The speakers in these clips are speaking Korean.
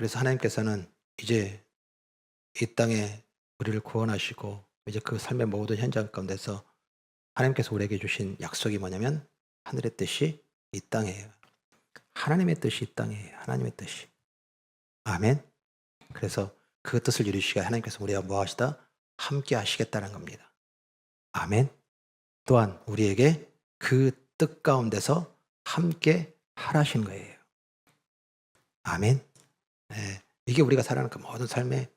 그래서 하나님께서는 이제 이 땅에 우리를 구원하시고 이제 그 삶의 모든 현장 가운데서 하나님께서 우리에게 주신 약속이 뭐냐면 하늘의 뜻이 이 땅이에요. 하나님의 뜻이 이 땅이에요. 하나님의 뜻이. 아멘. 그래서 그 뜻을 이루시기에 하나님께서 우리와 뭐 하시다? 함께 하시겠다는 겁니다. 아멘. 또한 우리에게 그 뜻 가운데서 함께 하라신 거예요. 아멘. 예. 이게 우리가 살아가는 그 모든 삶의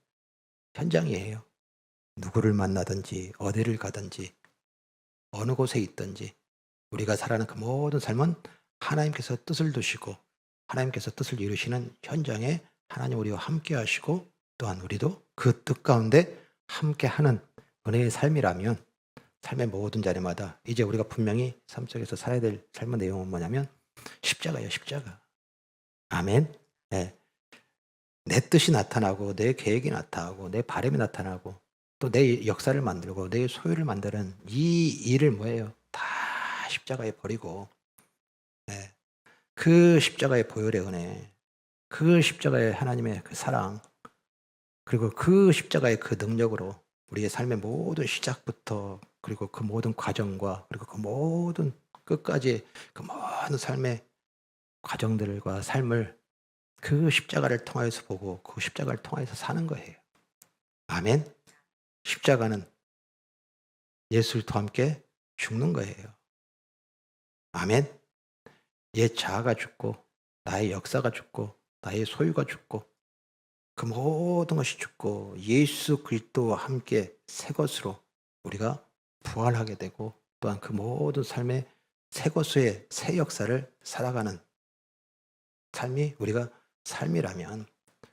현장이에요. 누구를 만나든지 어디를 가든지 어느 곳에 있든지 우리가 살아가는 그 모든 삶은 하나님께서 뜻을 두시고 하나님께서 뜻을 이루시는 현장에 하나님 우리와 함께 하시고 또한 우리도 그 뜻 가운데 함께하는 은혜의 삶이라면 삶의 모든 자리마다 이제 우리가 분명히 삶 속에서 살아야 될 삶의 내용은 뭐냐면 십자가예요. 십자가. 아멘. 예. 내 뜻이 나타나고 내 계획이 나타나고 내 바람이 나타나고 또 내 역사를 만들고 내 소유를 만드는 이 일을 뭐예요? 다 십자가에 버리고 예. 그 십자가의 보혈의 은혜, 그 십자가의 하나님의 그 사랑, 그리고 그 십자가의 그 능력으로 우리의 삶의 모든 시작부터 그리고 그 모든 과정과 그리고 그 모든 끝까지 그 모든 삶의 과정들과 삶을 그 십자가를 통하여서 보고 그 십자가를 통하여서 사는 거예요. 아멘. 십자가는 예수와 함께 죽는 거예요. 아멘. 옛 자아가 죽고 나의 역사가 죽고 나의 소유가 죽고 그 모든 것이 죽고 예수 그리스도와 함께 새 것으로 우리가 부활하게 되고 또한 그 모든 삶의 새 것의 새 역사를 살아가는 삶이 우리가 삶이라면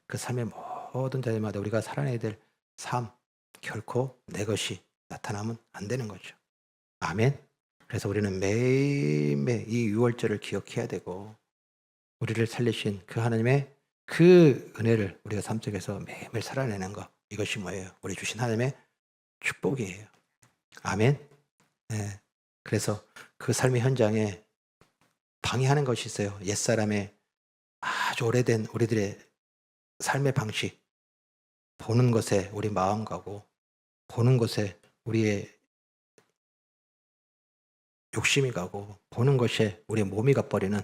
그 삶의 모든 자리마다 우리가 살아내야 될 삶 결코 내 것이 나타나면 안 되는 거죠. 아멘. 그래서 우리는 매일매일 이 유월절을 기억해야 되고 우리를 살리신 그 하나님의 그 은혜를 우리가 삶 속에서 매일매일 살아내는 것 이것이 뭐예요? 우리 주신 하나님의 축복이에요. 아멘. 예. 그래서 그 삶의 현장에 방해하는 것이 있어요. 옛사람의 아주 오래된 우리들의 삶의 방식, 보는 것에 우리 마음 가고 보는 것에 우리의 욕심이 가고 보는 것에 우리의 몸이 가버리는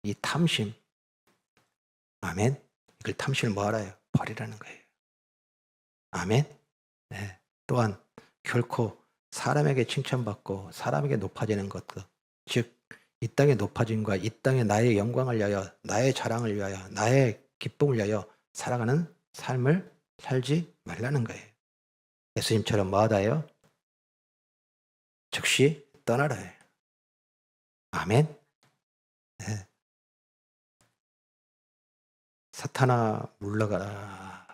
이 탐심. 아멘. 이걸 탐심을 뭐 하라요? 버리라는 거예요. 아멘. 네. 또한 결코 사람에게 칭찬받고 사람에게 높아지는 것들, 즉 이 땅의 높아짐과 이 땅의 나의 영광을 위하여 나의 자랑을 위하여 나의 기쁨을 위하여 살아가는 삶을 살지 말라는 거예요. 예수님처럼 뭐 하다요? 즉시 떠나라요. 아멘. 네. 사탄아 물러가라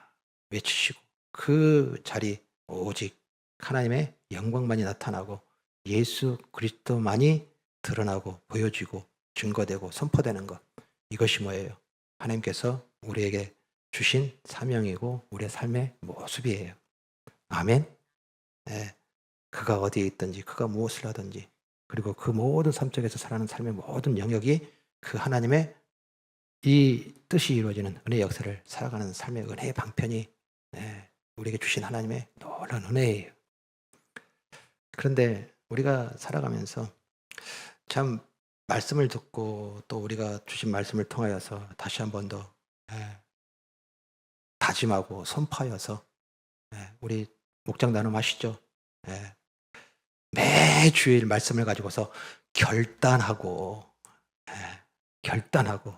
외치시고 그 자리 오직 하나님의 영광만이 나타나고 예수 그리스도만이 드러나고 보여지고 증거되고 선포되는 것 이것이 뭐예요? 하나님께서 우리에게 주신 사명이고 우리의 삶의 모습이에요. 아멘. 네. 그가 어디에 있든지 그가 무엇을 하든지 그리고 그 모든 삶 속에서 살아가는 삶의 모든 영역이 그 하나님의 이 뜻이 이루어지는 은혜의 역사를 살아가는 삶의 은혜의 방편이 우리에게 주신 하나님의 놀라운 은혜예요. 그런데 우리가 살아가면서 참 말씀을 듣고 또 우리가 주신 말씀을 통하여서 다시 한 번 더 다짐하고 선포하여서 우리 목장 나눔하시죠. 예. 매주일 말씀을 가지고서 결단하고 결단하고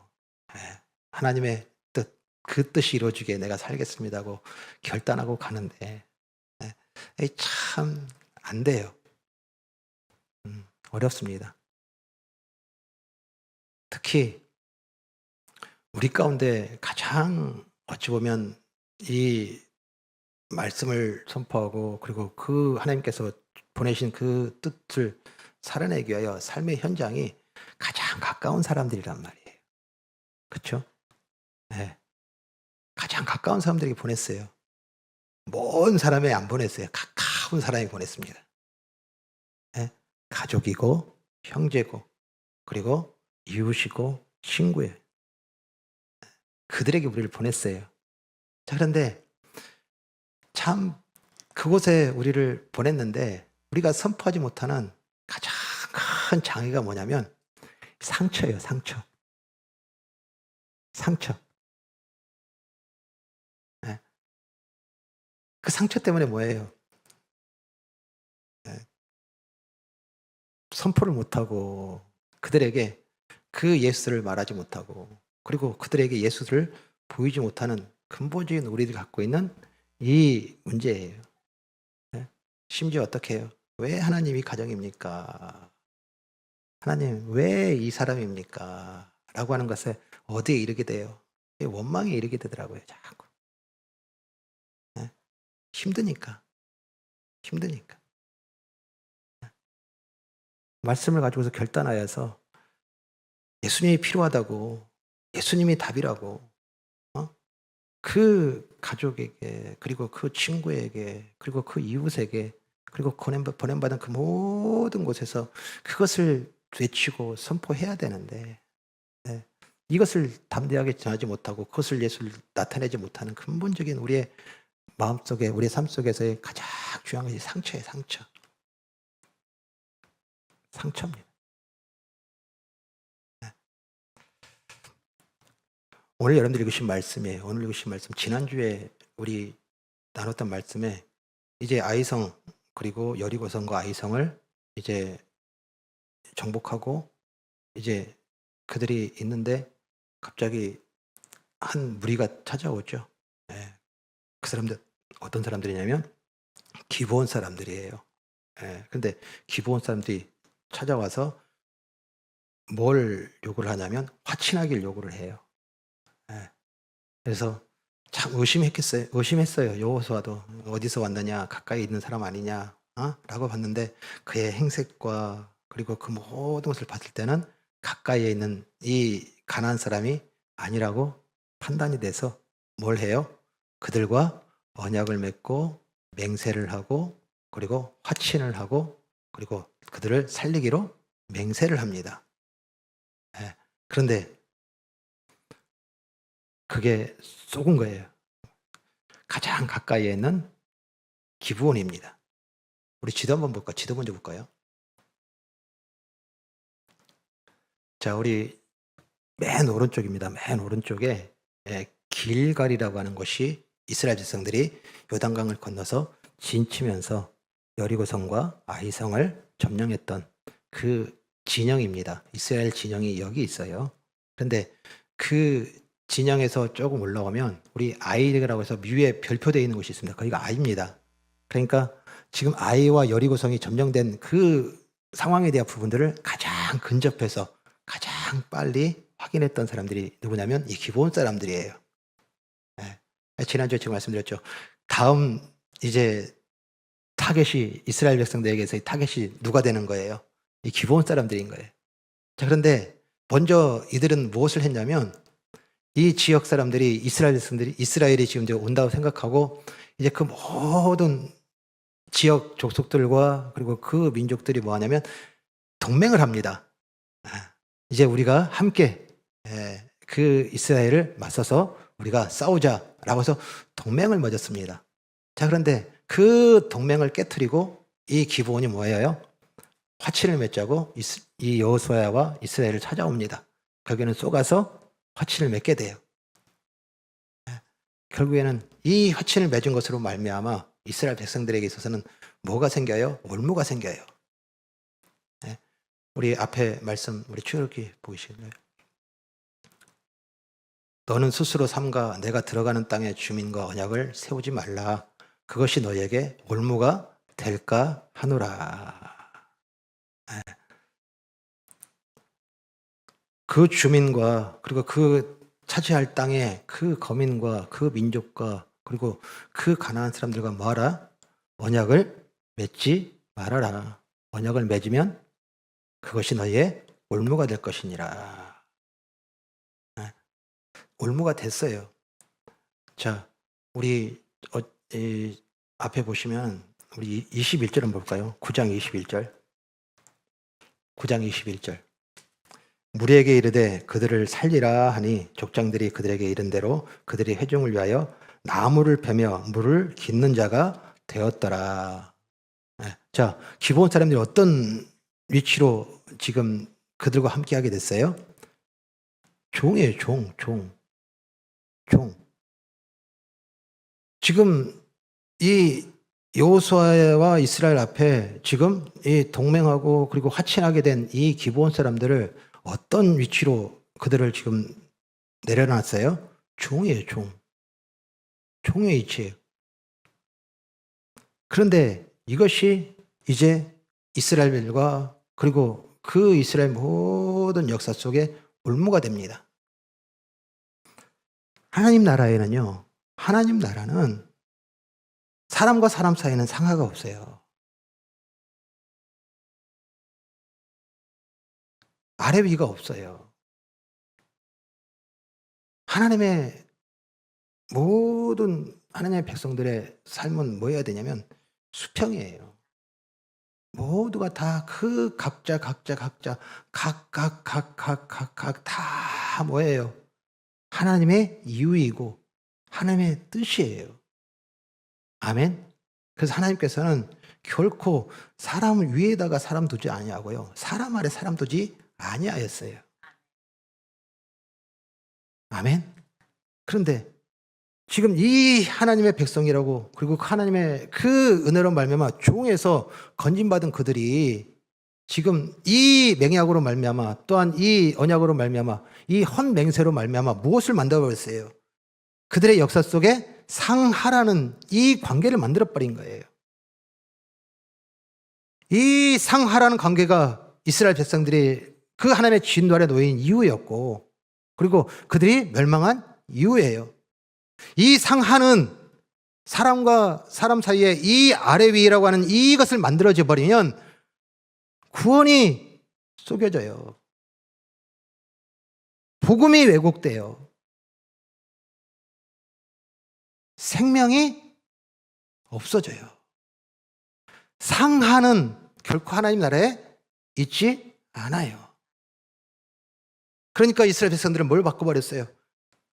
하나님의 뜻, 그 뜻이 이루어지게 내가 살겠습니다고 결단하고 가는데 참 안 돼요. 어렵습니다. 특히 우리 가운데 가장 어찌 보면 이 말씀을 선포하고 그리고 그 하나님께서 보내신 그 뜻을 살아내기 위하여 삶의 현장이 가장 가까운 사람들이란 말이에요. 그쵸? 네. 가장 가까운 사람들에게 보냈어요. 먼 사람에 안 보냈어요. 가까운 사람에게 보냈습니다. 예. 가족이고 형제고 그리고 이웃이고 친구예요. 그들에게 우리를 보냈어요. 자, 그런데 참 그곳에 우리를 보냈는데 우리가 선포하지 못하는 가장 큰 장애가 뭐냐면 상처예요, 상처. 상처. 예. 그 상처 때문에 뭐예요? 예. 선포를 못하고 그들에게 그 예수를 말하지 못하고 그리고 그들에게 예수를 보이지 못하는 근본적인 우리들이 갖고 있는 이 문제예요. 예. 심지어 어떻게 해요? 왜 하나님이 가정입니까? 하나님 왜 이 사람입니까? 라고 하는 것에 어디에 이르게 돼요? 원망에 이르게 되더라고요, 자꾸. 예. 힘드니까. 힘드니까. 말씀을 가지고서 결단하여서 예수님이 필요하다고, 예수님이 답이라고, 어? 그 가족에게, 그리고 그 친구에게, 그리고 그 이웃에게, 그리고 보냄받은 그 모든 곳에서 그것을 외치고 선포해야 되는데, 네. 이것을 담대하게 전하지 못하고 그것을 예수를 나타내지 못하는 근본적인 우리의 마음속에, 우리의 삶 속에서의 가장 중요한 것이 상처예요, 상처. 상처입니다. 네. 오늘 여러분들이 읽으신 말씀이에요. 오늘 읽으신 말씀, 지난주에 우리 나눴던 말씀에 이제 아이성, 그리고 여리고성과 아이성을 이제 정복하고 이제 그들이 있는데 갑자기 한 무리가 찾아오죠. 예. 그 사람들 어떤 사람들이냐면 기브온 사람들이에요. 예. 근데 기브온 사람들이 찾아와서 뭘 요구를 하냐면 화친하기를 요구를 해요. 예. 그래서 참 의심했어요. 여호수아도 어디서 왔느냐, 가까이 있는 사람 아니냐, 라고 봤는데 그의 행색과 그리고 그 모든 것을 봤을 때는 가까이에 있는 이 가나안 사람이 아니라고 판단이 돼서 뭘 해요? 그들과 언약을 맺고 맹세를 하고 그리고 화친을 하고 그리고 그들을 살리기로 맹세를 합니다. 예. 그런데 그게 속은 거예요. 가장 가까이에 있는 기브온입니다. 우리 지도 한번 볼까요? 지도 먼저 볼까요? 자, 우리 맨 오른쪽입니다. 맨 오른쪽에 길갈이라고 하는 곳이 이스라엘 백성들이 요단강을 건너서 진치면서 여리고성과 아이성을 점령했던 그 진영입니다. 이스라엘 진영이 여기 있어요. 그런데 그 진영에서 조금 올라오면 우리 아이라고 해서 위에 별표되어 있는 곳이 있습니다. 거기가 아이입니다. 그러니까 지금 아이와 여리고성이 점령된 그 상황에 대한 부분들을 가장 근접해서 가장 빨리 확인했던 사람들이 누구냐면 이 기브온 사람들이에요. 예. 지난주에 제가 말씀드렸죠. 다음 이제 타겟이 이스라엘 백성들에게서의 타겟이 누가 되는 거예요? 이 기브온 사람들인 거예요. 자, 그런데 먼저 이들은 무엇을 했냐면 이 지역 사람들이 이스라엘 백성들이 이스라엘이 지금 이제 온다고 생각하고 이제 그 모든 지역 족속들과 그리고 그 민족들이 뭐 하냐면 동맹을 합니다. 이제 우리가 함께 그 이스라엘을 맞서서 우리가 싸우자라고 해서 동맹을 맺었습니다. 자, 그런데 그 동맹을 깨트리고 이 기브온이 뭐예요? 화친을 맺자고 이 여호수아와 이스라엘을 찾아옵니다. 거기는 쏘가서 화친을 맺게 돼요. 결국에는 이 화친을 맺은 것으로 말미암아 이스라엘 백성들에게 있어서는 뭐가 생겨요? 올무가 생겨요. 우리 앞에 말씀 우리 출애굽기 보이시나요? 너는 스스로 삼가 내가 들어가는 땅의 주민과 언약을 세우지 말라. 그것이 너에게 올무가 될까 하노라. 그 주민과 그리고 그 차지할 땅의 그 거민과 그 민족과 그리고 그 가나안 사람들과 뭐하라? 언약을 맺지 말아라. 언약을 맺으면 그것이 너의 올무가 될 것이니라. 올무가 됐어요. 자, 우리 앞에 보시면 우리 21절 한번 볼까요? 9장 21절. 9장 21절. 무리에게 이르되 그들을 살리라 하니 족장들이 그들에게 이른 대로 그들이 회중을 위하여 나무를 베며 물을 깃는 자가 되었더라. 자, 기브온 사람들이 어떤 위치로 지금 그들과 함께하게 됐어요? 종이에요. 종. 지금 이 여호수아와 이스라엘 앞에 지금 이 동맹하고 그리고 화친하게 된 이 기브온 사람들을 어떤 위치로 그들을 지금 내려놨어요? 종이에요. 종의 위치예요. 그런데 이것이 이제 이스라엘과 그리고 그 이스라엘 모든 역사 속에 올무가 됩니다. 하나님 나라에는요, 하나님 나라는 사람과 사람 사이에는 상하가 없어요. 아래 위가 없어요. 하나님의 모든 하나님의 백성들의 삶은 뭐 해야 되냐면 수평이에요. 모두가 다 그 각자 각각 다 뭐예요? 하나님의 이유이고 하나님의 뜻이에요. 아멘. 그래서 하나님께서는 결코 사람을 위에다가 사람 두지 아니하고요, 사람 아래 사람 두지 아니하였어요. 아멘. 그런데 지금 이 하나님의 백성이라고, 그리고 하나님의 그 은혜로 말미암아 종에서 건진받은 그들이 지금 이 맹약으로 말미암아, 또한 이 언약으로 말미암아, 이 헌맹세로 말미암아 무엇을 만들어버렸어요? 그들의 역사 속에 상하라는 이 관계를 만들어버린 거예요. 이 상하라는 관계가 이스라엘 백성들이 그 하나님의 진노 아래 놓인 이유였고, 그리고 그들이 멸망한 이유예요. 이 상하는 사람과 사람 사이에 이 아래 위라고 하는 이것을 만들어져 버리면 구원이 속여져요. 복음이 왜곡돼요. 생명이 없어져요. 상하는 결코 하나님 나라에 있지 않아요. 그러니까 이스라엘 백성들은 뭘 바꿔버렸어요?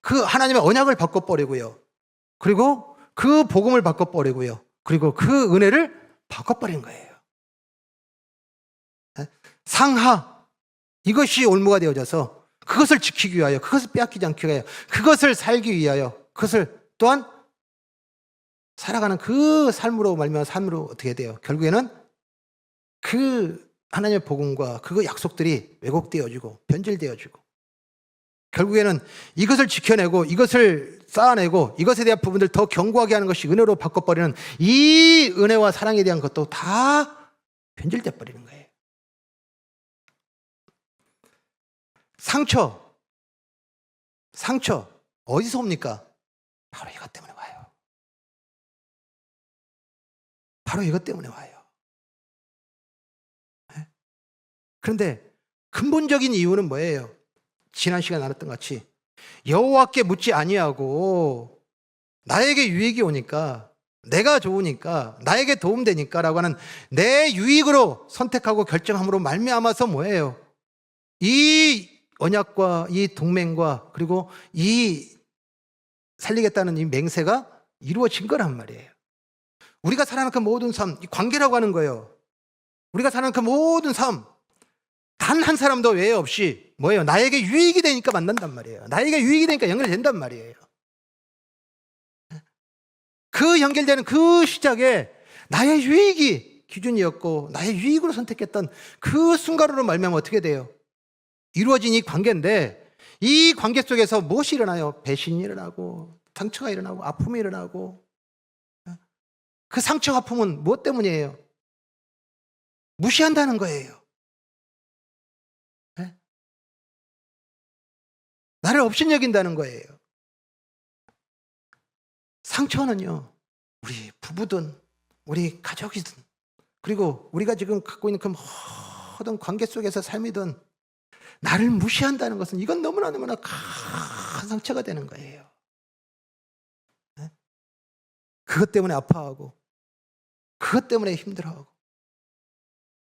그 하나님의 언약을 바꿔버리고요, 그리고 그 복음을 바꿔버리고요, 그리고 그 은혜를 바꿔버린 거예요. 상하, 이것이 올무가 되어져서 그것을 지키기 위하여, 그것을 빼앗기지 않기 위하여, 그것을 살기 위하여, 그것을 또한 살아가는 그 삶으로 말미암아 삶으로 어떻게 돼요? 결국에는 그 하나님의 복음과 그 약속들이 왜곡되어지고 변질되어지고, 결국에는 이것을 지켜내고 이것을 쌓아내고 이것에 대한 부분들 더 견고하게 하는 것이 은혜로 바꿔버리는 이 은혜와 사랑에 대한 것도 다 변질돼 버리는 거예요. 상처 어디서 옵니까? 바로 이것 때문에 와요. 바로 이것 때문에 와요. 그런데 근본적인 이유는 뭐예요? 지난 시간에 나눴던 것 같이 여호와께 묻지 아니하고 나에게 유익이 오니까, 내가 좋으니까, 나에게 도움되니까 라고 하는 내 유익으로 선택하고 결정함으로 말미암아서 뭐예요? 이 언약과 이 동맹과 그리고 이 살리겠다는 이 맹세가 이루어진 거란 말이에요. 우리가 살아가는 그 모든 삶, 이 관계라고 하는 거예요. 우리가 살아가는 그 모든 삶, 단 한 사람도 외에 없이 뭐예요? 나에게 유익이 되니까 만난단 말이에요. 나에게 유익이 되니까 연결된단 말이에요. 그 연결되는 그 시작에 나의 유익이 기준이었고 나의 유익으로 선택했던 그 순간으로 말미암아 어떻게 돼요? 이루어진 이 관계인데, 이 관계 속에서 무엇이 일어나요? 배신이 일어나고 상처가 일어나고 아픔이 일어나고, 그 상처 아픔은 무엇 때문이에요? 무시한다는 거예요. 나를 업신여긴다는 거예요. 상처는요, 우리 부부든 우리 가족이든 그리고 우리가 지금 갖고 있는 그 모든 관계 속에서 삶이든 나를 무시한다는 것은 이건 너무나 큰 상처가 되는 거예요. 그것 때문에 아파하고, 그것 때문에 힘들어하고,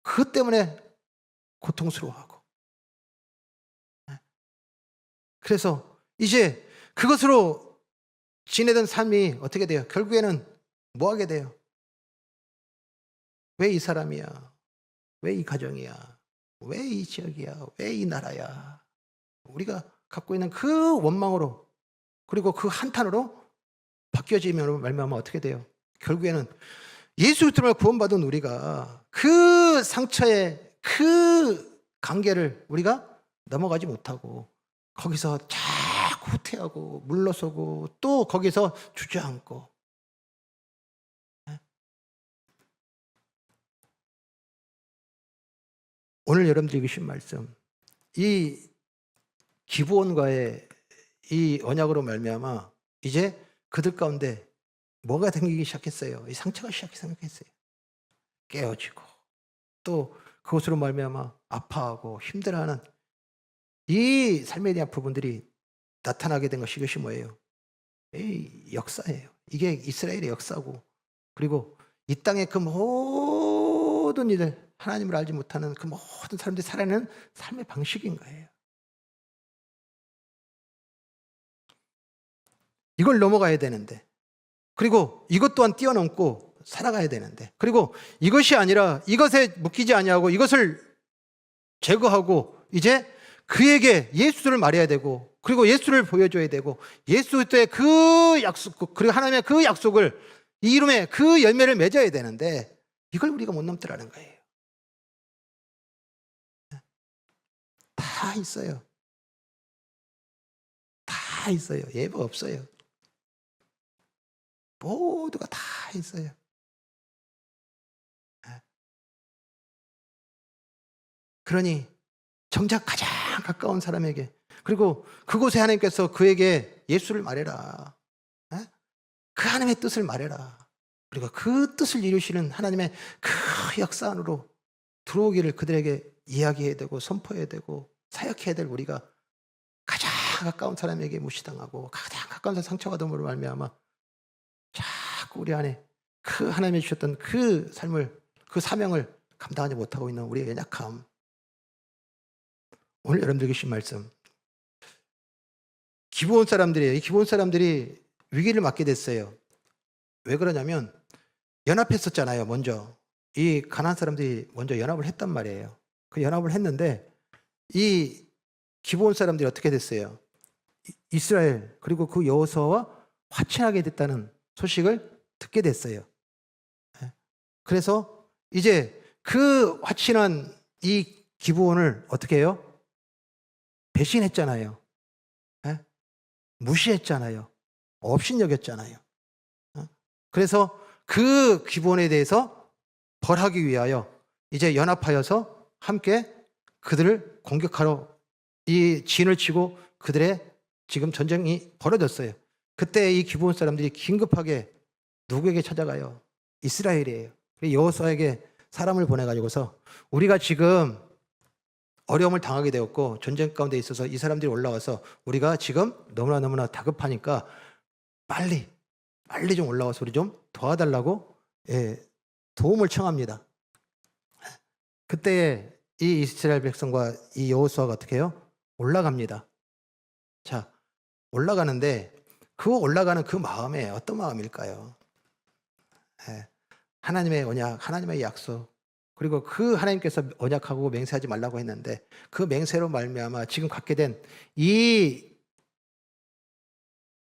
그것 때문에 고통스러워하고. 그래서 이제 그것으로 지내던 삶이 어떻게 돼요? 결국에는 뭐 하게 돼요? 왜 이 사람이야? 왜 이 가정이야? 왜 이 지역이야? 왜 이 나라야? 우리가 갖고 있는 그 원망으로, 그리고 그 한탄으로 바뀌어지면 말미암아 어떻게 돼요? 결국에는 예수 그리스도로 구원받은 우리가 그 상처의 그 관계를 우리가 넘어가지 못하고 거기서 자꾸 후퇴하고 물러서고 또 거기서 주저앉고. 오늘 여러분들이 주신 말씀, 이 기브온과의 이 언약으로 말미암아 이제 그들 가운데 뭐가 생기기 시작했어요? 이 상처가 생겼어요. 깨어지고 또 그것으로 말미암아 아파하고 힘들어하는 이 삶에 대한 부분들이 나타나게 된 것이, 이것이 뭐예요? 이 역사예요. 이게 이스라엘의 역사고, 그리고 이 땅의 그 모든 이들, 하나님을 알지 못하는 그 모든 사람들이 살아가는 삶의 방식인 거예요. 이걸 넘어가야 되는데, 그리고 이것 또한 뛰어넘고 살아가야 되는데, 그리고 이것이 아니라 이것에 묶이지 아니하고 이것을 제거하고 이제 그에게 예수를 말해야 되고, 그리고 예수를 보여줘야 되고, 예수의 그 약속, 그리고 하나님의 그 약속을, 이 이름의 그 열매를 맺어야 되는데 이걸 우리가 못 넘더라는 거예요. 다 있어요. 다 있어요. 예외 없어요. 모두가 다 있어요. 그러니 정작 가장 가까운 사람에게, 그리고 그곳에 하나님께서 그에게 예수를 말해라, 그 하나님의 뜻을 말해라, 그리고 그 뜻을 이루시는 하나님의 그 역사 안으로 들어오기를 그들에게 이야기해야 되고 선포해야 되고 사역해야 될 우리가 가장 가까운 사람에게 무시당하고 가장 가까운 사람 상처가 됨으로 말미암아 자꾸 우리 안에 그 하나님이 주셨던 그 삶을, 그 사명을 감당하지 못하고 있는 우리의 연약함. 오늘 여러분들 주신 말씀, 기브온 사람들이에요. 이 기브온 사람들이 위기를 맞게 됐어요. 왜 그러냐면 연합했었잖아요. 먼저 이 가나안 사람들이 먼저 연합을 했단 말이에요. 그 연합을 했는데 이 기브온 사람들이 어떻게 됐어요? 이스라엘 그리고 그 여호수아와 화친하게 됐다는 소식을 듣게 됐어요. 그래서 이제 그 화친한 이 기브온을 어떻게 해요? 배신했잖아요. 무시했잖아요. 업신여겼잖아요. 그래서 그 기브온에 대해서 벌하기 위하여 이제 연합하여서 함께 그들을 공격하러 이 진을 치고 그들의 지금 전쟁이 벌어졌어요. 그때 이 기브온 사람들이 긴급하게 누구에게 찾아가요? 이스라엘이에요. 여호수아에게 사람을 보내가지고서 우리가 지금 어려움을 당하게 되었고 전쟁 가운데 있어서 이 사람들이 올라와서 우리가 지금 너무나 다급하니까 빨리 좀 올라와서 우리 좀 도와달라고 도움을 청합니다. 그때 이 이스라엘 백성과 이 여호수아가 어떻게 해요? 올라갑니다. 자, 올라가는데 그 올라가는 그 마음에 어떤 마음일까요? 하나님의 언약, 하나님의 약속, 그리고 그 하나님께서 언약하고 맹세하지 말라고 했는데 그 맹세로 말미암아 지금 갖게 된 이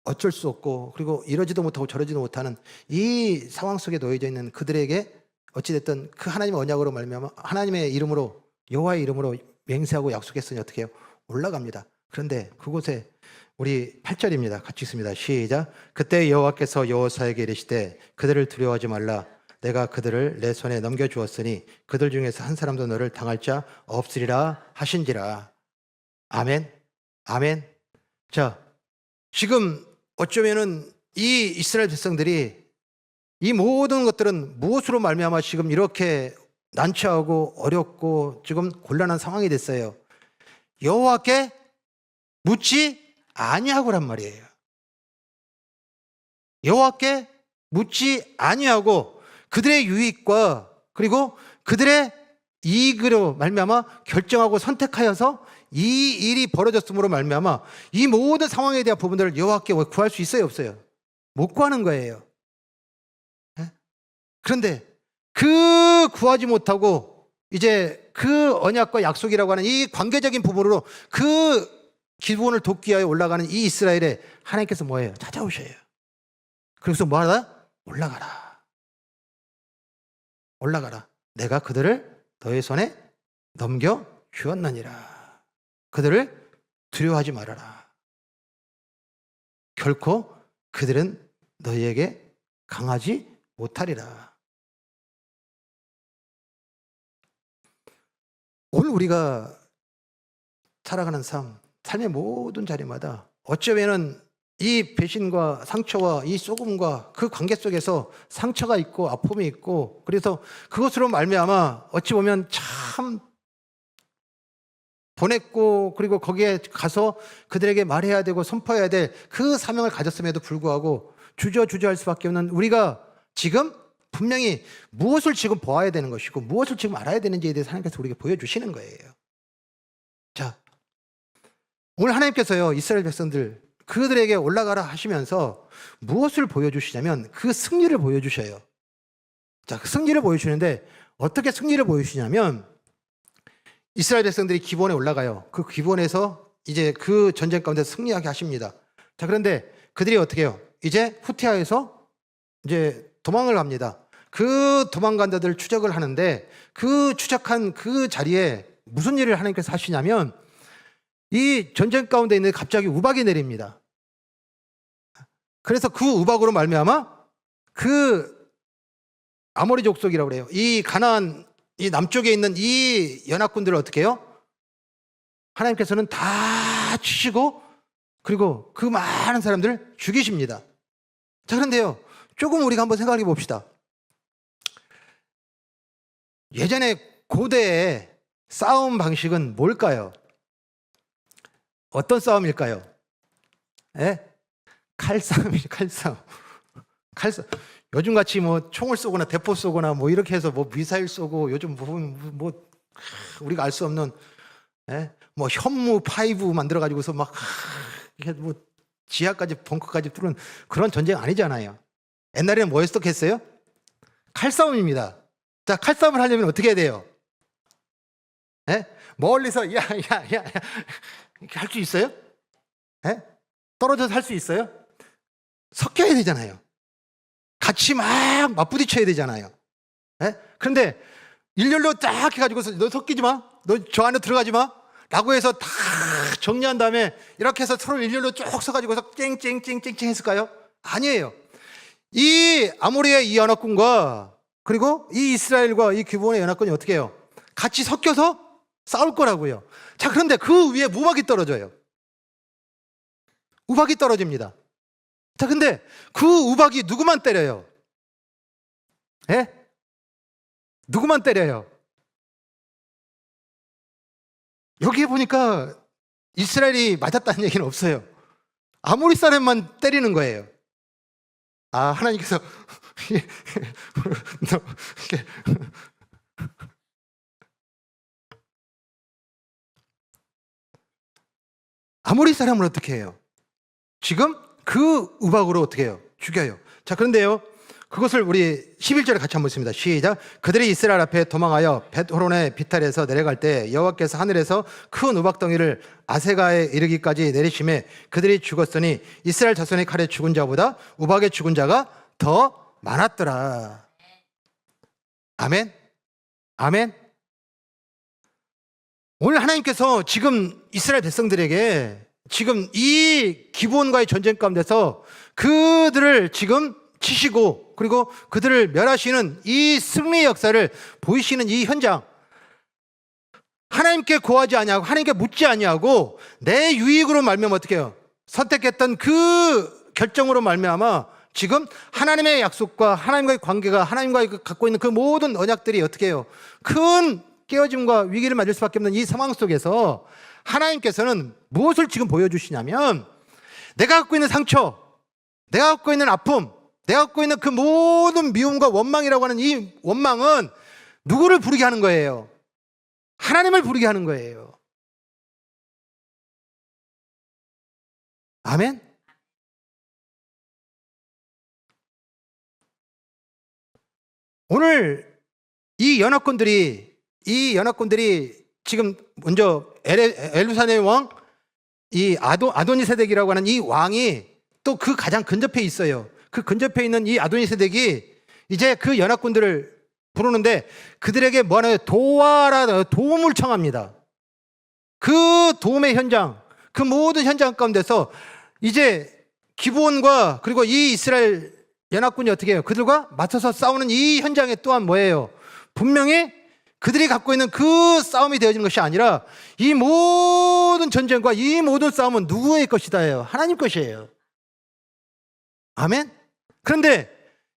어쩔 수 없고 그리고 이러지도 못하고 저러지도 못하는 이 상황 속에 놓여져 있는 그들에게 어찌됐든 그 하나님의 언약으로 말미암아 하나님의 이름으로, 여호와의 이름으로 맹세하고 약속했으니 어떻게 해요? 올라갑니다. 그런데 그곳에 우리 8절입니다. 같이 읽습니다. 시작. 그때 여호와께서 여호수아에게 이르시되 그들을 두려워하지 말라. 내가 그들을 내 손에 넘겨주었으니 그들 중에서 한 사람도 너를 당할 자 없으리라 하신지라. 아멘. 아멘. 자, 지금 어쩌면은 이 이스라엘 백성들이 이 모든 것들은 무엇으로 말미암아 지금 이렇게 난처하고 어렵고 지금 곤란한 상황이 됐어요. 여호와께 묻지 아니하고란 말이에요. 여호와께 묻지 아니하고 그들의 유익과 그리고 그들의 이익으로 말미암아 결정하고 선택하여서 이 일이 벌어졌음으로 말미암아 이 모든 상황에 대한 부분들을 여호와께 구할 수 있어요, 없어요? 못 구하는 거예요. 예? 그런데 그 구하지 못하고 이제 그 언약과 약속이라고 하는 이 관계적인 부분으로 그 기본을 돕기 위하여 올라가는 이 이스라엘에 하나님께서 뭐예요? 찾아오셔요. 그래서 뭐하다? 올라가라. 올라가라. 내가 그들을 너의 손에 넘겨 주었느니라. 그들을 두려워하지 말아라. 결코 그들은 너희에게 강하지 못하리라. 오늘 우리가 살아가는 삶의 모든 자리마다 어쩌면은 이 배신과 상처와 이 쏘금과 그 관계 속에서 상처가 있고 아픔이 있고, 그래서 그것으로 말미암아 어찌 보면 참 보냈고, 그리고 거기에 가서 그들에게 말해야 되고 선포해야 될 그 사명을 가졌음에도 불구하고 주저할 수밖에 없는 우리가 지금 분명히 무엇을 지금 보아야 되는 것이고 무엇을 지금 알아야 되는지에 대해서 하나님께서 우리에게 보여주시는 거예요. 자, 오늘 하나님께서요, 이스라엘 백성들 그들에게 올라가라 하시면서 무엇을 보여주시냐면 그 승리를 보여주셔요. 자, 그 승리를 보여주시는데 어떻게 승리를 보여주시냐면 이스라엘 백성들이 기본에 올라가요. 그 기본에서 이제 그 전쟁 가운데 승리하게 하십니다. 자, 그런데 그들이 어떻게 해요? 이제 후티아에서 이제 도망을 갑니다. 그 도망간 자들 추적을 하는데 그 추적한 그 자리에 무슨 일을 하나님께서 하시냐면 이 전쟁 가운데 있는 갑자기 우박이 내립니다. 그래서 그 우박으로 말미암아 그 아모리 족속이라고 그래요. 이 가나안 이 남쪽에 있는 이 연합군들을 어떻게 해요? 하나님께서는 다 치시고 그리고 그 많은 사람들을 죽이십니다. 자, 그런데요, 조금 우리가 한번 생각해 봅시다. 예전에 고대의 싸움 방식은 뭘까요? 어떤 싸움일까요? 예? 칼싸움이죠, 칼싸움. 요즘같이 뭐 총을 쏘거나 대포 쏘거나 뭐 이렇게 해서 뭐 미사일 쏘고 요즘 뭐 우리가 알 수 없는, 예? 뭐 현무 파이브 만들어 가지고서 막 이렇게 뭐 지하까지 벙커까지 뚫은 그런 전쟁 아니잖아요. 옛날에는 뭐였었겠어요? 칼싸움입니다. 자, 칼싸움을 하려면 어떻게 해야 돼요? 예? 멀리서 야 이렇게 할 수 있어요? 예? 떨어져서 할 수 있어요? 섞여야 되잖아요. 같이 막 맞부딪혀야 되잖아요. 예? 그런데 일렬로 딱 해가지고서 너 섞이지 마, 너 저 안에 들어가지 마 라고 해서 다 정리한 다음에 이렇게 해서 서로 일렬로 쭉 서가지고서 쨍쨍쨍쨍쨍 했을까요? 아니에요. 이 아모리의 이 연합군과 그리고 이 이스라엘과 이 기브온의 연합군이 어떻게 해요? 같이 섞여서 싸울 거라고요. 자, 그런데 그 위에 우박이 떨어져요. 우박이 떨어집니다. 자, 근데 그 우박이 누구만 때려요? 예? 누구만 때려요? 여기 보니까 이스라엘이 맞았다는 얘기는 없어요. 아모리 사람만 때리는 거예요. 아, 하나님께서 아모리 사람을 어떻게 해요? 지금 그 우박으로 어떻게 해요? 죽여요. 자, 그런데요, 그것을 우리 11절에 같이 한번 읽습니다. 시작. 그들이 이스라엘 앞에 도망하여 벳호론의 비탈에서 내려갈 때 여호와께서 하늘에서 큰 우박덩이를 아세가에 이르기까지 내리심에 그들이 죽었으니 이스라엘 자손의 칼에 죽은 자보다 우박에 죽은 자가 더 많았더라. 아멘. 아멘. 오늘 하나님께서 지금 이스라엘 백성들에게 지금 이 기브온과의 전쟁 가운데서 그들을 지금 치시고 그리고 그들을 멸하시는 이 승리의 역사를 보이시는 이 현장, 하나님께 구하지 아니하고 하나님께 묻지 아니하고 내 유익으로 말미암아 어떻게 해요? 선택했던 그 결정으로 말미암아 지금 하나님의 약속과 하나님과의 관계가, 하나님과 갖고 있는 그 모든 언약들이 어떻게 해요? 큰 깨어짐과 위기를 맞을 수밖에 없는 이 상황 속에서 하나님께서는 무엇을 지금 보여주시냐면 내가 갖고 있는 상처, 내가 갖고 있는 아픔, 내가 갖고 있는 그 모든 미움과 원망이라고 하는 이 원망은 누구를 부르게 하는 거예요? 하나님을 부르게 하는 거예요. 아멘? 오늘 이 연합군들이 지금 먼저 엘루사렘 왕, 이 아도니세덱이라고 하는 이 왕이 또 그 가장 근접해 있어요. 그 근접해 있는 이 아도니세덱이 이제 그 연합군들을 부르는데 그들에게 뭐 하나요? 도와라, 도움을 청합니다. 그 도움의 현장, 그 모든 현장 가운데서 이제 기브온과 그리고 이 이스라엘 연합군이 어떻게 해요? 그들과 맞서서 싸우는 이 현장에 또한 뭐예요? 분명히 그들이 갖고 있는 그 싸움이 되어지는 것이 아니라 이 모든 전쟁과 이 모든 싸움은 누구의 것이다예요? 하나님 것이에요. 아멘? 그런데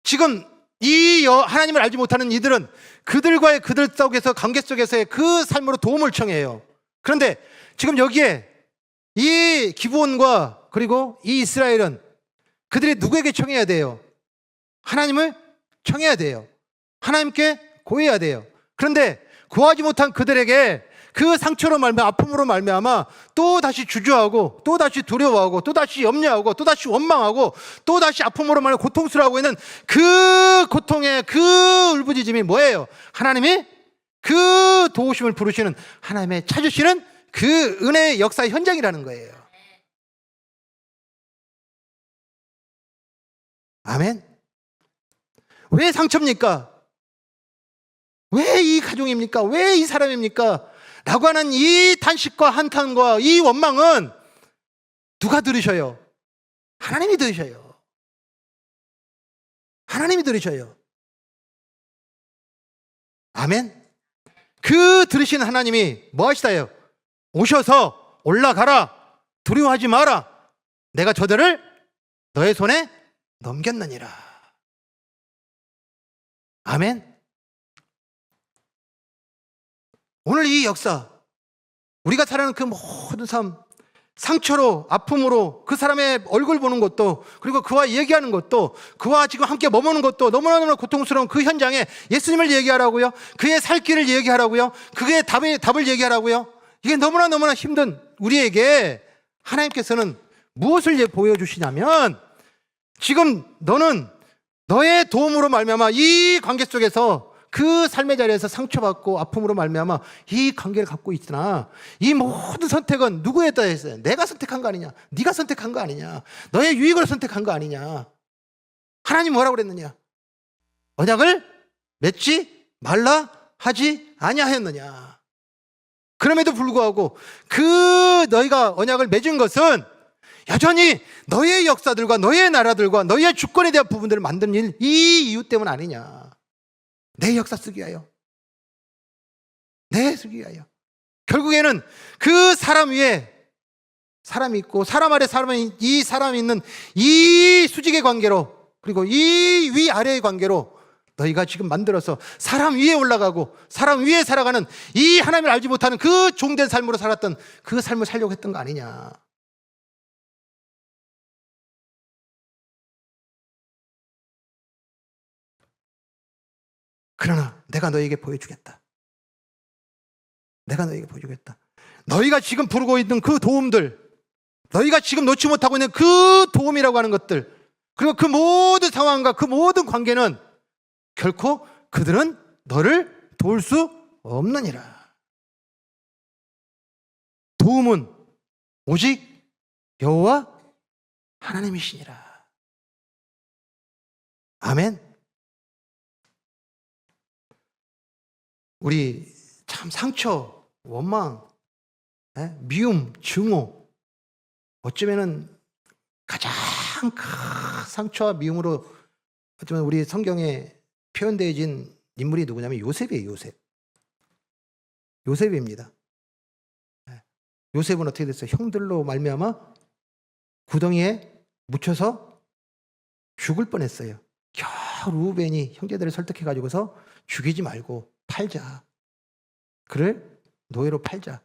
지금 이 하나님을 알지 못하는 이들은 그들과의 그들 속에서 관계 속에서의 그 삶으로 도움을 청해요. 그런데 지금 여기에 이 기브온과 그리고 이 이스라엘은 그들이 누구에게 청해야 돼요? 하나님을 청해야 돼요. 하나님께 고해야 돼요. 그런데 구하지 못한 그들에게 그 상처로 말미암아, 아픔으로 말미암아 또 다시 주저하고 또 다시 두려워하고 또 다시 염려하고 또 다시 원망하고 또 다시 아픔으로 말미암아 고통스러워하고 있는 그 고통의 그 울부짖음이 뭐예요? 하나님이 그 도우심을 부르시는, 하나님의 찾으시는 그 은혜의 역사의 현장이라는 거예요. 아멘. 왜 상처입니까? 왜 이 가정입니까? 왜 이 사람입니까? 라고 하는 이 탄식과 한탄과 이 원망은 누가 들으셔요? 하나님이 들으셔요. 하나님이 들으셔요. 아멘. 그 들으신 하나님이 뭐 하시다요? 오셔서 올라가라, 두려워하지 마라, 내가 저들을 너의 손에 넘겼느니라. 아멘. 오늘 이 역사, 우리가 살아가는 그 모든 삶, 상처로, 아픔으로 그 사람의 얼굴 보는 것도, 그리고 그와 얘기하는 것도, 그와 지금 함께 머무는 것도 너무나 고통스러운 그 현장에 예수님을 얘기하라고요, 그의 살 길을 얘기하라고요, 그의 답을 얘기하라고요. 이게 너무나 힘든 우리에게 하나님께서는 무엇을 보여주시냐면, 지금 너는 너의 도움으로 말미암아 이 관계 속에서 그 삶의 자리에서 상처받고 아픔으로 말미암아 이 관계를 갖고 있으나 이 모든 선택은 누구에 따라 했어요? 내가 선택한 거 아니냐? 네가 선택한 거 아니냐? 너의 유익을 선택한 거 아니냐? 하나님 뭐라고 그랬느냐? 언약을 맺지 말라 하지 아니하였느냐? 그럼에도 불구하고 그 너희가 언약을 맺은 것은 여전히 너의 역사들과 너의 나라들과 너의 주권에 대한 부분들을 만드는 일, 이 이유 때문 아니냐? 내 역사 쓰기 위하여, 내 쓰기 위하여. 결국에는 그 사람 위에 사람이 있고 사람 아래 사람이, 이 사람이 있는 이 수직의 관계로, 그리고 이 위아래의 관계로 너희가 지금 만들어서 사람 위에 올라가고 사람 위에 살아가는 이 하나님을 알지 못하는 그 종된 삶으로 살았던 그 삶을 살려고 했던 거 아니냐? 그러나 내가 너에게 보여주겠다. 내가 너에게 보여주겠다. 너희가 지금 부르고 있는 그 도움들, 너희가 지금 놓지 못하고 있는 그 도움이라고 하는 것들, 그리고 그 모든 상황과 그 모든 관계는 결코 그들은 너를 도울 수 없느니라. 도움은 오직 여호와 하나님이시니라. 아멘. 우리 참 상처, 원망, 미움, 증오, 어쩌면은 가장 큰 상처와 미움으로 어쩌면 우리 성경에 표현되어진 인물이 누구냐면 요셉이에요. 요셉입니다. 요셉은 어떻게 됐어요? 형들로 말미암아 구덩이에 묻혀서 죽을 뻔했어요. 겨우 루벤이 형제들을 설득해가지고서 죽이지 말고 팔자. 그를 노예로 팔자.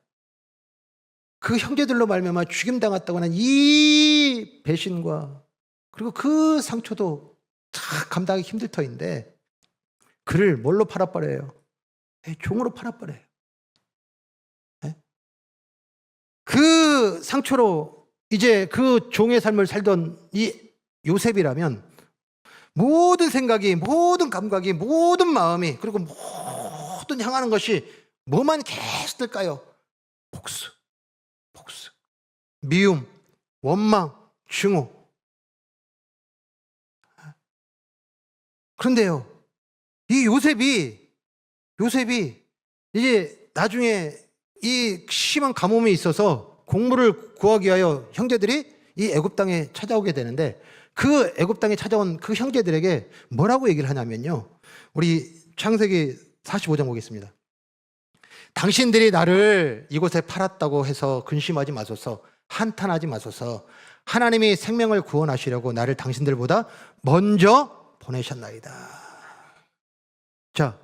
그 형제들로 말미암아 죽임당했다고 하는 이 배신과 그리고 그 상처도 다 감당하기 힘들 터인데 그를 뭘로 팔아버려요? 종으로 팔아버려요. 그 상처로 이제 그 종의 삶을 살던 이 요셉이라면 모든 생각이, 모든 감각이, 모든 마음이, 그리고 모든 향하는 것이 뭐만 계속 들까요? 복수, 복수, 미움, 원망, 증오. 그런데요, 이 요셉이 이제 나중에 이 심한 가뭄이 있어서 곡물을 구하기 위하여 형제들이 이 애굽 땅에 찾아오게 되는데, 그 애굽 땅에 찾아온 그 형제들에게 뭐라고 얘기를 하냐면요, 우리 창세기 45장 보겠습니다. 당신들이 나를 이곳에 팔았다고 해서 근심하지 마소서, 한탄하지 마소서. 하나님이 생명을 구원하시려고 나를 당신들보다 먼저 보내셨나이다. 자,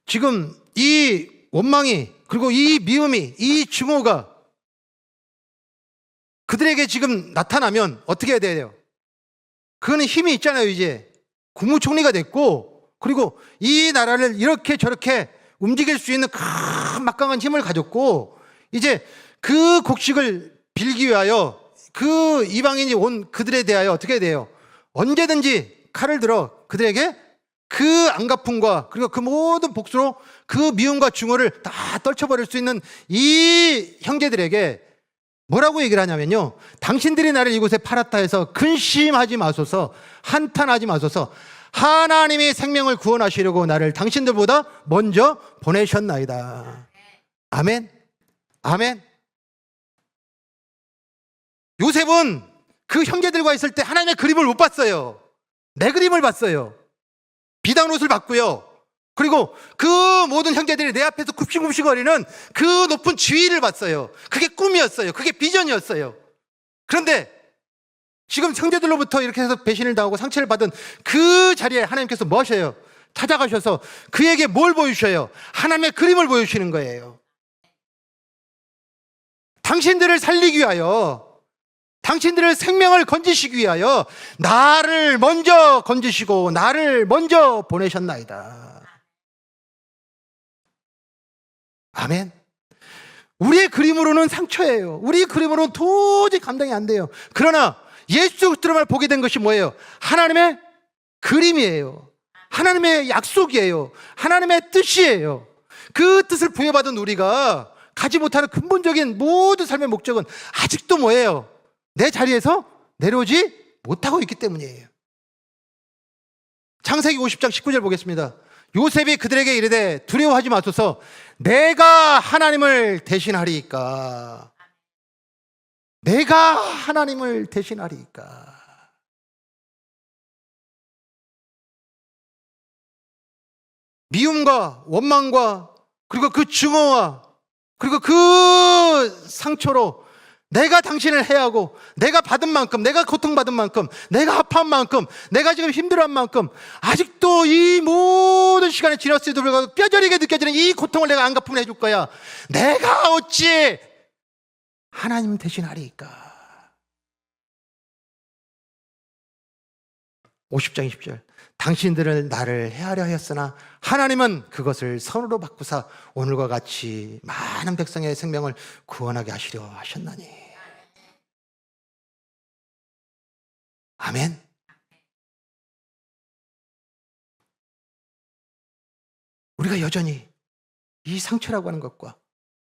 지금 이 원망이, 그리고 이 미움이, 이 증오가 그들에게 지금 나타나면 어떻게 해야 돼요? 그거는 힘이 있잖아요. 이제 국무총리가 됐고, 그리고 이 나라를 이렇게 저렇게 움직일 수 있는 큰 막강한 힘을 가졌고, 이제 그 곡식을 빌기 위하여 그 이방인이 온 그들에 대하여 어떻게 해야 돼요? 언제든지 칼을 들어 그들에게 그 안갚음과 그리고 그 모든 복수로 그 미움과 증오를 다 떨쳐버릴 수 있는 이 형제들에게 뭐라고 얘기를 하냐면요, 당신들이 나를 이곳에 팔았다 해서 근심하지 마소서, 한탄하지 마소서. 하나님이 생명을 구원하시려고 나를 당신들보다 먼저 보내셨나이다. 아멘, 아멘. 요셉은 그 형제들과 있을 때 하나님의 그림을 못 봤어요. 내 그림을 봤어요. 비단 옷을 봤고요, 그리고 그 모든 형제들이 내 앞에서 굽신굽신거리는 그 높은 지위를 봤어요. 그게 꿈이었어요. 그게 비전이었어요. 그런데 지금 형제들로부터 이렇게 해서 배신을 당하고 상처를 받은 그 자리에 하나님께서 뭐 하셔요? 찾아가셔서 그에게 뭘 보여주셔요? 하나님의 그림을 보여주시는 거예요. 당신들을 살리기 위하여, 당신들의 생명을 건지시기 위하여 나를 먼저 건지시고 나를 먼저 보내셨나이다. 아멘. 우리의 그림으로는 상처예요. 우리의 그림으로는 도저히 감당이 안 돼요. 그러나 예수 그리스도를 보게 된 것이 뭐예요? 하나님의 그림이에요. 하나님의 약속이에요. 하나님의 뜻이에요. 그 뜻을 부여받은 우리가 가지 못하는 근본적인 모든 삶의 목적은 아직도 뭐예요? 내 자리에서 내려오지 못하고 있기 때문이에요. 창세기 50장 19절 보겠습니다. 요셉이 그들에게 이르되 두려워하지 마소서, 내가 하나님을 대신하리이까. 내가 하나님을 대신하리이까. 미움과 원망과 그리고 그 증오와 그리고 그 상처로 내가 당신을 해하고, 내가 받은 만큼, 내가 고통받은 만큼, 내가 아파한 만큼, 내가 지금 힘들어한 만큼, 아직도 이 모든 시간이 지났음에도 불구하고 뼈저리게 느껴지는 이 고통을 내가 안 갚으면 해줄 거야. 내가 어찌 하나님 대신하리까. 50장 20절. 당신들은 나를 해하려 하였으나 하나님은 그것을 선으로 바꾸사 오늘과 같이 많은 백성의 생명을 구원하게 하시려 하셨나니. 아멘. 우리가 여전히 이 상처라고 하는 것과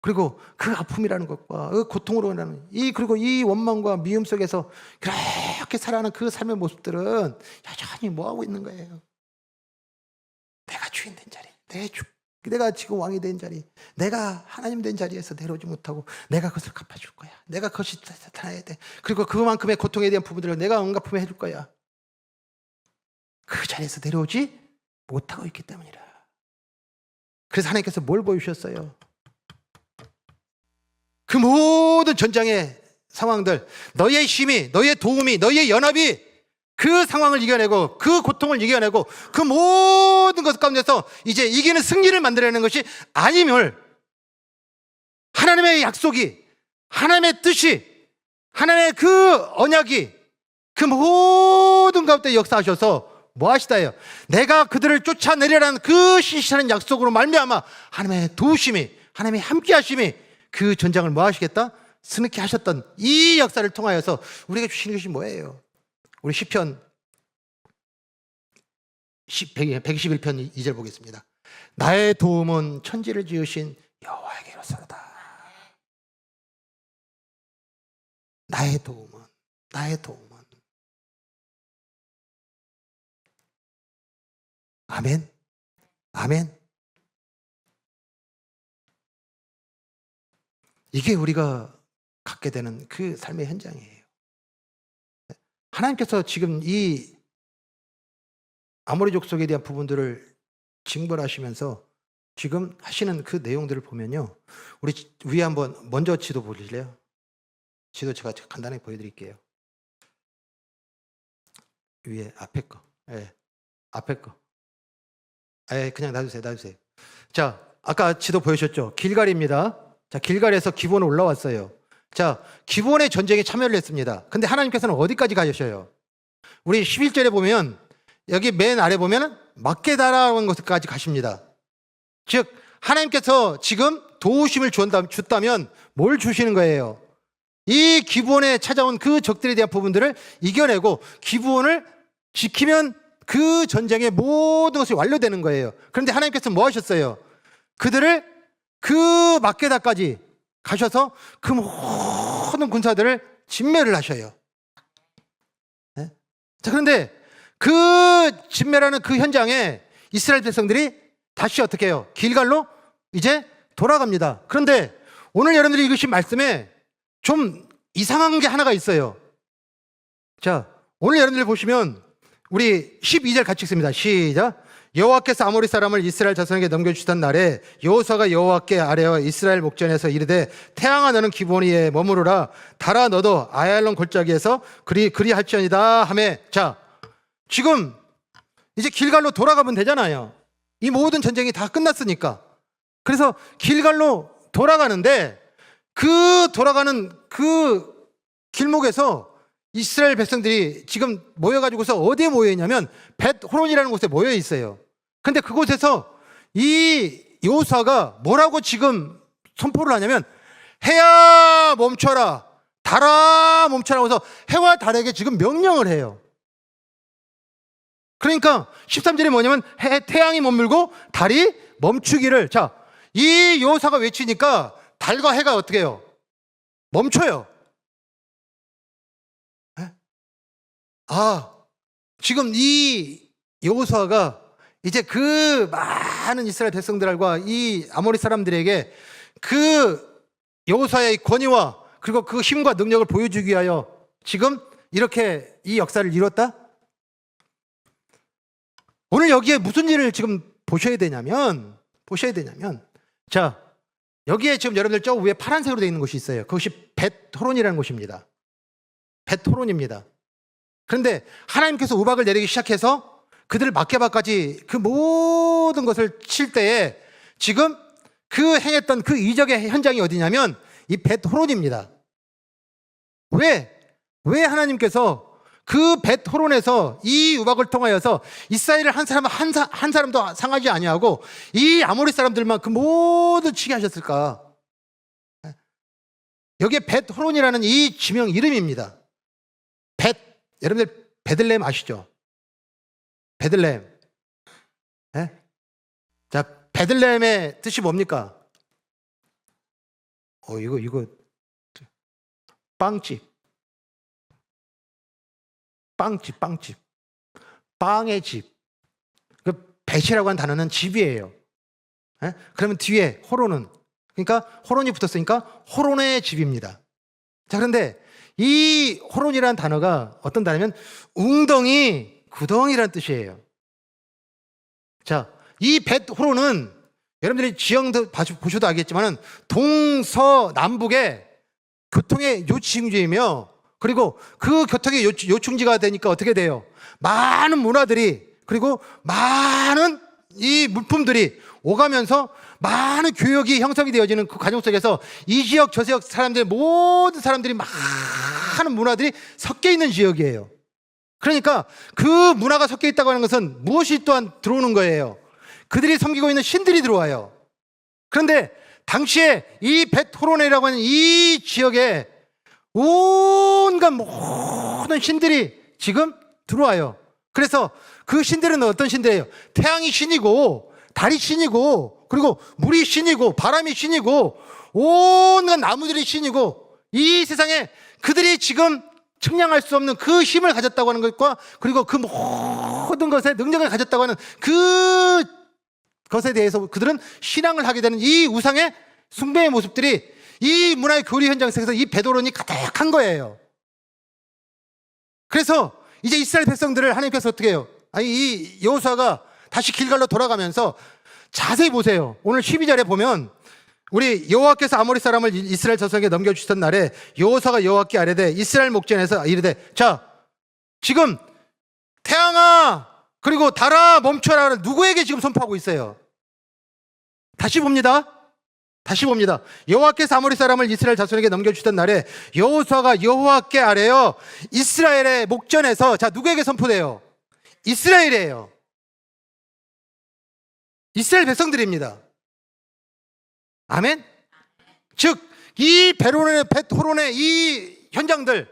그리고 그 아픔이라는 것과 그 고통으로 인하는 그리고 이 원망과 미움 속에서 그렇게 살아가는 그 삶의 모습들은 여전히 뭐하고 있는 거예요? 내가 주인 된 자리, 내가 지금 왕이 된 자리, 내가 하나님 된 자리에서 내려오지 못하고 내가 그것을 갚아줄 거야. 내가 그것이 나타나야 돼. 그리고 그만큼의 고통에 대한 부분들을 내가 응갚으면 해줄 거야. 그 자리에서 내려오지 못하고 있기 때문이라. 그래서 하나님께서 뭘 보여주셨어요? 그 모든 전장의 상황들, 너의 힘이, 너의 도움이, 너의 연합이 그 상황을 이겨내고 그 고통을 이겨내고 그 모든 것 가운데서 이제 이기는 승리를 만들어내는 것이 아니면 하나님의 약속이, 하나님의 뜻이, 하나님의 그 언약이 그 모든 가운데 역사하셔서 뭐 하시다예요? 내가 그들을 쫓아내려라는 그 신실한 약속으로 말미암아 하나님의 도우심이, 하나님의 함께하심이 그 전장을 뭐 하시겠다? 스승케 하셨던 이 역사를 통하여서 우리에게 주시는 것이 뭐예요? 우리 시편 121편 2절 보겠습니다. 나의 도움은 천지를 지으신 여호와에게로서로다. 나의 도움은 아멘. 아멘. 이게 우리가 갖게 되는 그 삶의 현장이에요. 하나님께서 지금 이 아모리 족속에 대한 부분들을 징벌하시면서 지금 하시는 그 내용들을 보면요, 우리 위에 한번 먼저 지도 보실래요? 지도 제가 간단하게 보여드릴게요. 위에 앞에 거, 앞에 거, 그냥 놔두세요. 자, 아까 지도 보여주셨죠? 길갈입니다. 자, 길갈에서 기브온에 올라왔어요. 자, 기브온의 전쟁에 참여를 했습니다. 근데 하나님께서는 어디까지 가셔요? 우리 11절에 보면 여기 맨 아래 보면 막게다라는 곳까지 가십니다. 즉 하나님께서 지금 도우심을 줬다면 뭘 주시는 거예요? 이 기브온에 찾아온 그 적들에 대한 부분들을 이겨내고 기브온을 지키면 그 전쟁의 모든 것이 완료되는 거예요. 그런데 하나님께서 뭐 하셨어요? 그들을 그 막게다까지 가셔서 그 모든 군사들을 진멸을 하셔요. 네? 자, 그런데 그 진멸하는 그 현장에 이스라엘 백성들이 다시 어떻게 해요? 길갈로 이제 돌아갑니다. 그런데 오늘 여러분들이 읽으신 말씀에 좀 이상한 게 하나가 있어요. 자, 오늘 여러분들 보시면 우리 12절 같이 읽습니다. 시작. 여호와께서 아모리 사람을 이스라엘 자손에게 넘겨주시던 날에 여호수아가 여호와께 아뢰어 이스라엘 목전에서 이르되 태양아 너는 기브온에 머무르라 달아 너도 아얄론 골짜기에서 그리할지어니다 하매. 자, 지금 이제 길갈로 돌아가면 되잖아요. 이 모든 전쟁이 다 끝났으니까. 그래서 길갈로 돌아가는데 그 돌아가는 그 길목에서 이스라엘 백성들이 지금 모여가지고서 어디에 모여있냐면 벳호론이라는 곳에 모여 있어요. 근데 그곳에서 이 여호수아가 뭐라고 지금 선포를 하냐면 해야 멈춰라, 달아 멈춰라 해서 해와 달에게 지금 명령을 해요. 그러니까 13절에 뭐냐면 태양이 머물고 달이 멈추기를. 자, 이 여호수아가 외치니까 달과 해가 어떻게 해요? 멈춰요. 지금 이 여호수아가 이제 그 많은 이스라엘 백성들과 이 아모리 사람들에게 그 여호수아의 권위와 그리고 그 힘과 능력을 보여주기 위하여 지금 이렇게 이 역사를 이뤘다? 오늘 여기에 무슨 일을 지금 보셔야 되냐면 자, 여기에 지금 여러분들 저 위에 파란색으로 되어 있는 곳이 있어요. 그것이 벳호론이라는 곳입니다. 벳호론입니다. 그런데 하나님께서 우박을 내리기 시작해서 그들을 막게바까지 그 모든 것을 칠 때에 지금 그 행했던 그 이적의 현장이 어디냐면 이 벳호론입니다. 왜 하나님께서 그 벳호론에서 이 우박을 통하여서 이스라엘을 한 사람도 상하지 아니하고 이 아모리 사람들만 그 모두 치게 하셨을까? 여기에 벳호론이라는 이 지명 이름입니다. 여러분들 베들레헴 아시죠? 베들레헴. 자, 베들레헴의 뜻이 뭡니까? 이거 빵집. 빵의 집. 그 벳이라고 하는 단어는 집이에요. 그러면 뒤에 호론은, 그러니까 호론이 붙었으니까 호론의 집입니다. 자, 그런데 이 호론이라는 단어가 어떤 단어냐면 웅덩이, 구덩이라는 뜻이에요. 자, 이 벳호론은 여러분들이 지형도 보셔도 알겠지만 동서남북의 교통의 요충지이며 그리고 그 교통의 요충지가 되니까 어떻게 돼요? 많은 문화들이 그리고 많은 이 물품들이 오가면서 많은 교역이 형성이 되어지는 그 과정 속에서 이 지역 저 지역 사람들 모든 사람들이 많은 문화들이 섞여 있는 지역이에요. 그러니까 그 문화가 섞여 있다고 하는 것은 무엇이 또한 들어오는 거예요? 그들이 섬기고 있는 신들이 들어와요. 그런데 당시에 이 벳호론이라고 하는 이 지역에 온갖 모든 신들이 지금 들어와요. 그래서 그 신들은 어떤 신들이에요? 태양이 신이고 달이 신이고 그리고 물이 신이고 바람이 신이고 온갖 나무들이 신이고 이 세상에 그들이 지금 측량할 수 없는 그 힘을 가졌다고 하는 것과 그리고 그 모든 것에 능력을 가졌다고 하는 그 것에 대해서 그들은 신앙을 하게 되는 이 우상의 숭배의 모습들이 이 문화의 교리 현장 속에서 이 배도론이 가득한 거예요. 그래서 이제 이스라엘 백성들을 하나님께서 어떻게 해요? 아니, 이 여호수아가 다시 길갈로 돌아가면서 자세히 보세요. 오늘 12절에 보면 우리 여호와께서 아모리 사람을 이스라엘 자손에게 넘겨주시던 날에 여호수아가 여호와께 아뢰되 이스라엘 목전에서 이르되 자 지금 태양아 그리고 달아 멈춰라 누구에게 지금 선포하고 있어요? 다시 봅니다. 여호와께서 아모리 사람을 이스라엘 자손에게 넘겨주시던 날에 여호수아가 여호와께 아뢰어 이스라엘의 목전에서 자 누구에게 선포돼요? 이스라엘이에요. 이스라엘 백성들입니다. 아멘? 즉, 이 베토론의 이 현장들,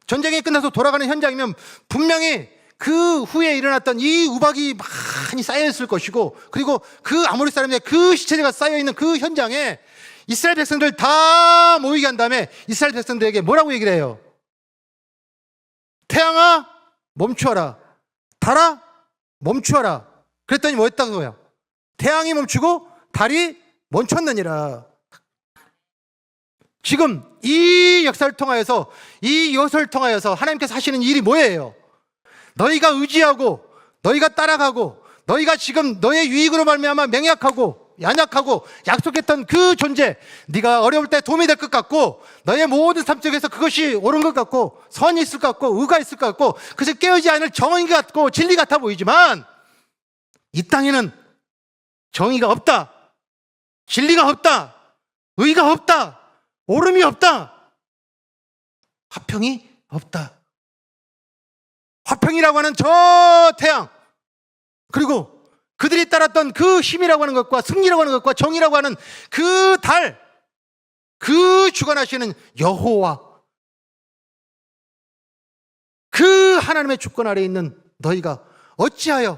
전쟁이 끝나서 돌아가는 현장이면 분명히 그 후에 일어났던 이 우박이 많이 쌓여있을 것이고, 그리고 그 아모리 사람의 그 시체가 쌓여있는 그 현장에 이스라엘 백성들 다 모이게 한 다음에 이스라엘 백성들에게 뭐라고 얘기를 해요? 태양아, 멈추어라. 달아, 멈추어라. 그랬더니 뭐 했다고요? 태양이 멈추고 달이 멈췄느니라. 지금 이 역사를 통하여서 이 여호수아를 통하여서 하나님께서 하시는 일이 뭐예요? 너희가 의지하고 너희가 따라가고 너희가 지금 너의 유익으로 말미암아 맹약하고 연약하고 약속했던 그 존재, 네가 어려울 때 도움이 될 것 같고 너의 모든 삶 속에서 그것이 옳은 것 같고 선이 있을 것 같고 의가 있을 것 같고 그것이 깨어지지 않을 정의 같고 진리 같아 보이지만 이 땅에는 정의가 없다, 진리가 없다, 의가 없다, 옳음이 없다, 화평이 없다. 화평이라고 하는 저 태양, 그리고 그들이 따랐던 그 힘이라고 하는 것과 승리라고 하는 것과 정의라고 하는 그 달, 그 주관하시는 여호와, 그 하나님의 주권 아래에 있는 너희가 어찌하여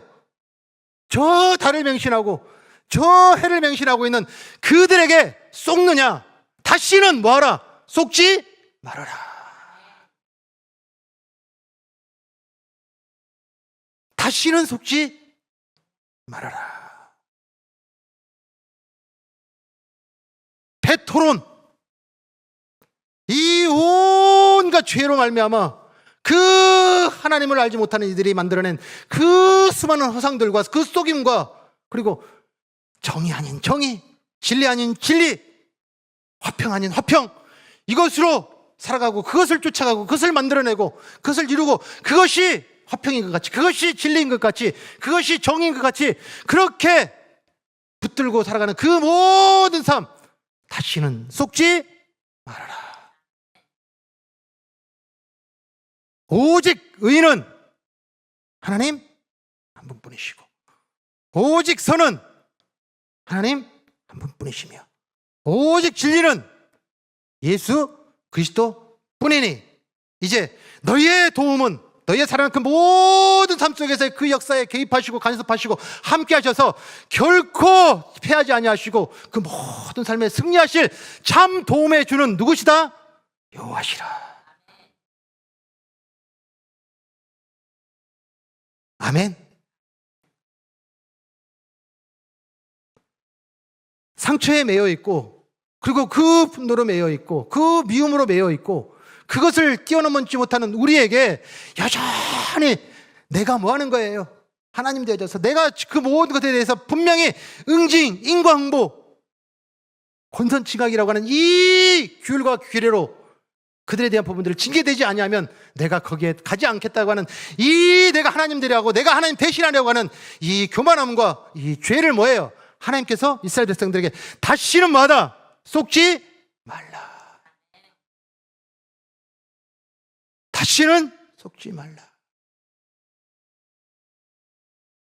저 달을 맹신하고 저 해를 맹신하고 있는 그들에게 속느냐? 다시는 뭐하라? 속지 말아라. 다시는 속지 말아라. 베토론, 이 온갖 죄로 말미암아 그 하나님을 알지 못하는 이들이 만들어낸 그 수많은 허상들과 그 속임과 그리고 정의 아닌 정의, 진리 아닌 진리, 화평 아닌 화평, 이것으로 살아가고 그것을 쫓아가고 그것을 만들어내고 그것을 이루고 그것이 화평인 것 같이, 그것이 진리인 것 같이, 그것이 정의인 것 같이 그렇게 붙들고 살아가는 그 모든 삶 다시는 속지 말아라. 오직 의인은 하나님 한 분뿐이시고 오직 선은 하나님 한 분뿐이시며 오직 진리는 예수 그리스도 뿐이니 이제 너희의 도움은 너희의 살아가는 그 모든 삶 속에서 그 역사에 개입하시고 간섭하시고 함께 하셔서 결코 패하지 아니하시고 그 모든 삶에 승리하실 참 도움해 주는 누구시다? 여호와시라. 아멘. 상처에 매여 있고 그리고 그 분노로 매여 있고 그 미움으로 매여 있고 그것을 뛰어넘지 못하는 우리에게 여전히 내가 뭐 하는 거예요? 하나님 되어져서 내가 그 모든 것에 대해서 분명히 응징, 인과응보, 권선징악이라고 하는 이 규율과 규례로 그들에 대한 부분들을 징계되지 아니하면 내가 거기에 가지 않겠다고 하는 이 내가 하나님 되려고 내가 하나님 대신하려고 하는 이 교만함과 이 죄를 뭐예요? 하나님께서 이스라엘 백성들에게 다시는 뭐하다? 속지 말라. 다시는 속지 말라.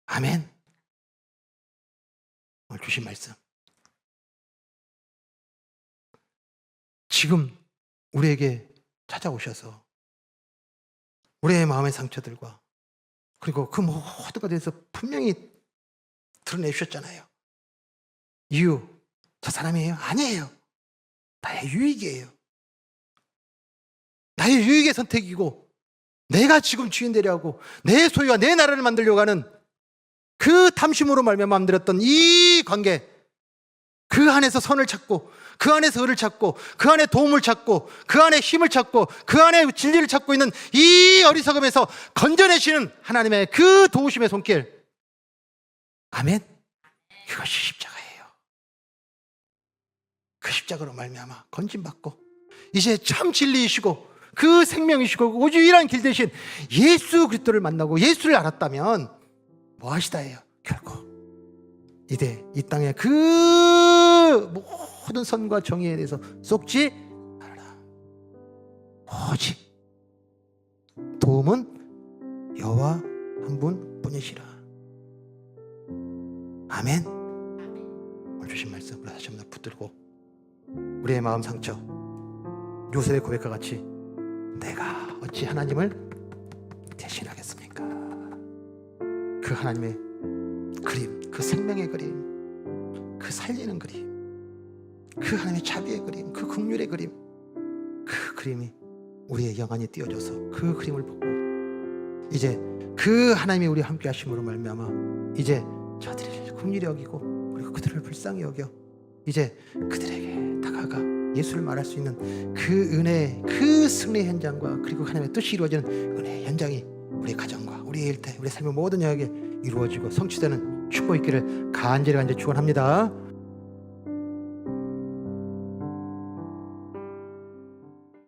아멘. 오늘 주신 말씀 지금 우리에게 찾아오셔서 우리의 마음의 상처들과 그리고 그 모든 것에 대해서 분명히 드러내주셨잖아요. 이유, 저 사람이에요? 아니에요. 나의 유익이에요. 나의 유익의 선택이고 내가 지금 주인 되려고 내 소유와 내 나라를 만들려고 하는 그 탐심으로 말미암아 만들었던 이 관계, 그 안에서 선을 찾고 그 안에서 의를 찾고 그 안에 도움을 찾고 그 안에 힘을 찾고 그 안에 진리를 찾고 있는 이 어리석음에서 건져내시는 하나님의 그 도우심의 손길, 아멘. 그것이 십자가예요. 그 십자가로 말미암아 건짐받고 이제 참 진리이시고 그 생명이시고 오직 유일한 길 대신 예수 그리스도를 만나고 예수를 알았다면 뭐 하시다예요? 결국 이제 이 땅의 그 모든 선과 정의에 대해서 쏙지 말아라. 오직 도움은 여호와 한 분뿐이시라. 아멘. 오늘 주신 말씀 우리 다시 한번 붙들고 우리의 마음 상처, 요셉의 고백과 같이 내가 어찌 하나님을 대신하겠습니까? 그 하나님의 그림, 그 생명의 그림, 그 살리는 그림, 그 하나님의 자비의 그림, 그 긍휼의 그림, 그 그림이 우리의 영안이 띄어져서 그 그림을 보고 이제 그 하나님이 우리와 함께 하심으로 말미암아 이제 저들을 긍휼히 여기고 그리고 그들을 불쌍히 여겨 이제 그들에게 다가가 예수를 말할 수 있는 그 은혜, 그 승리의 현장과 그리고 하나님의 뜻이 이루어지는 은혜의 현장이 우리 가정과 우리의 일대, 우리 삶의 모든 영역에 이루어지고 성취되는 축복 있기를 간절히 축원합니다.